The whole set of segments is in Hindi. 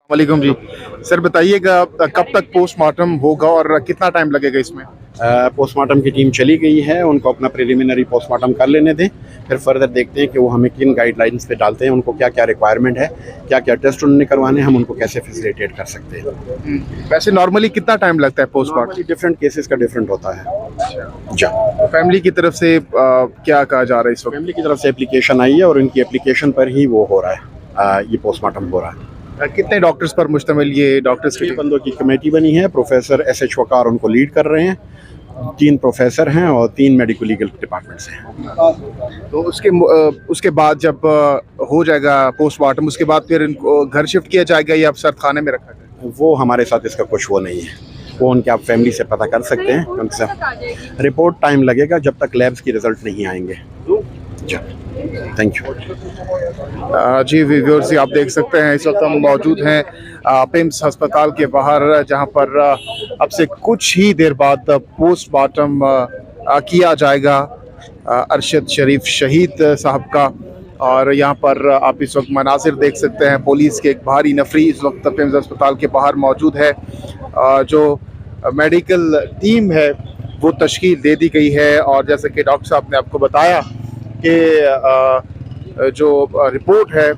वालेकुम जी। सर बताइएगा कब तक पोस्टमार्टम होगा और कितना टाइम लगेगा इसमें? पोस्टमार्टम की टीम चली गई है, उनको अपना प्रिलिमिनरी पोस्टमार्टम कर लेने दें, फिर फर्दर देखते हैं कि वो हमें किन गाइडलाइंस पे डालते हैं, उनको क्या क्या रिक्वायरमेंट है, क्या क्या टेस्ट उन्होंने करवाने हैं, हम उनको कैसे फैसिलिटेट कर सकते हैं। वैसे नॉर्मली कितना टाइम लगता है पोस्टमार्टम? डिफरेंट केसेस का डिफरेंट होता है। जी, फैमिली की तरफ से क्या कहा जा रहा है इस वक्त? फैमिली की तरफ से एप्लीकेशन आई है और उनकी एप्लीकेशन पर ही वो हो रहा है, ये पोस्टमार्टम हो रहा है। कितने डॉक्टर्स पर मुश्तमिल ये डॉक्टर्स की 6 बंदों की कमेटी बनी है, प्रोफेसर SH वकार उनको लीड कर रहे हैं, 3 प्रोफेसर हैं और 3 मेडिको लीगल डिपार्टमेंट से हैं। तो उसके बाद जब हो जाएगा पोस्टमार्टम, उसके बाद फिर इनको घर शिफ्ट किया जाएगा या सरद खाने में रखा जाएगा? वो हमारे साथ इसका कुछ वो नहीं है, वो उनके आप फैमिली से पता कर सकते हैं। उनसे रिपोर्ट टाइम लगेगा जब तक लैब्स की रिजल्ट नहीं आएंगे। जी, थैंक यू। जी व्यूअर्स, आप देख सकते हैं इस वक्त हम मौजूद हैं पिम्स अस्पताल के बाहर, जहां पर अब से कुछ ही देर बाद पोस्टमार्टम किया जाएगा अरशद शरीफ शहीद साहब का। और यहाँ पर आप इस वक्त मनासिर देख सकते हैं, पुलिस की एक भारी नफरी इस वक्त पिम्स अस्पताल के बाहर मौजूद है। जो मेडिकल टीम है वो तश्कील दे दी गई है और जैसे कि डॉक्टर साहब ने आपको बताया कि जो रिपोर्ट है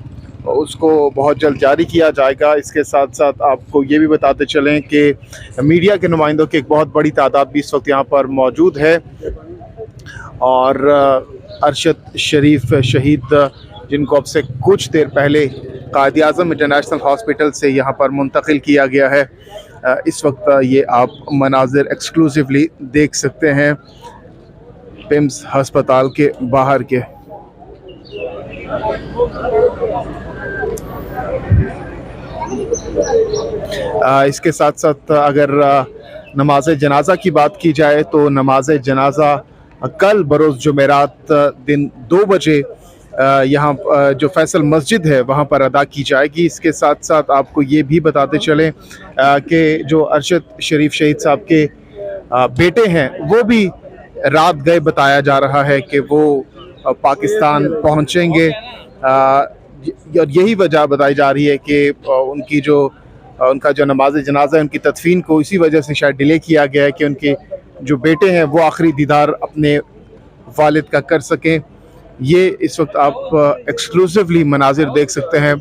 उसको बहुत जल्द जारी किया जाएगा। इसके साथ साथ आपको ये भी बताते चलें कि मीडिया के नुमाइंदों की एक बहुत बड़ी तादाद भी इस वक्त यहाँ पर मौजूद है और अरशद शरीफ शहीद, जिनको अब से कुछ देर पहले कायद आज़म इंटरनेशनल हॉस्पिटल से यहाँ पर मुंतकिल किया गया है, इस वक्त ये आप मनाजिर एक्सक्लूसिवली देख सकते हैं पिम्स अस्पताल के बाहर के। इसके साथ साथ अगर नमाज जनाजा की बात की जाए तो नमाज जनाजा कल बरोज़ जुमेरात दिन 2 बजे यहाँ जो फैसल मस्जिद है वहाँ पर अदा की जाएगी। इसके साथ साथ आपको ये भी बताते चलें कि जो अरशद शरीफ शहीद साहब के बेटे हैं वो भी रात गए, बताया जा रहा है कि वो पाकिस्तान पहुँचेंगे और यही वजह बताई जा रही है कि उनका जो नमाज जनाजा है उनकी तदफीन को इसी वजह से शायद डिले किया गया है कि उनके जो बेटे हैं वो आखिरी दीदार अपने वालिद का कर सकें। ये इस वक्त आप एक्सक्लूसिवली मनाजिर देख सकते हैं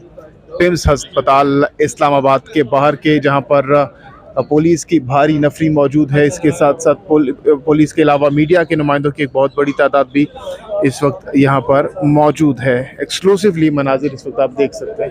पिम्स अस्पताल इस्लामाबाद के बाहर के, जहां पर पुलिस की भारी नफरी मौजूद है। इसके साथ साथ पुलिस के अलावा मीडिया के नुमाइंदों की एक बहुत बड़ी तादाद भी इस वक्त यहाँ पर मौजूद है। एक्सक्लूसिवली मनाजिर इस वक्त आप देख सकते हैं।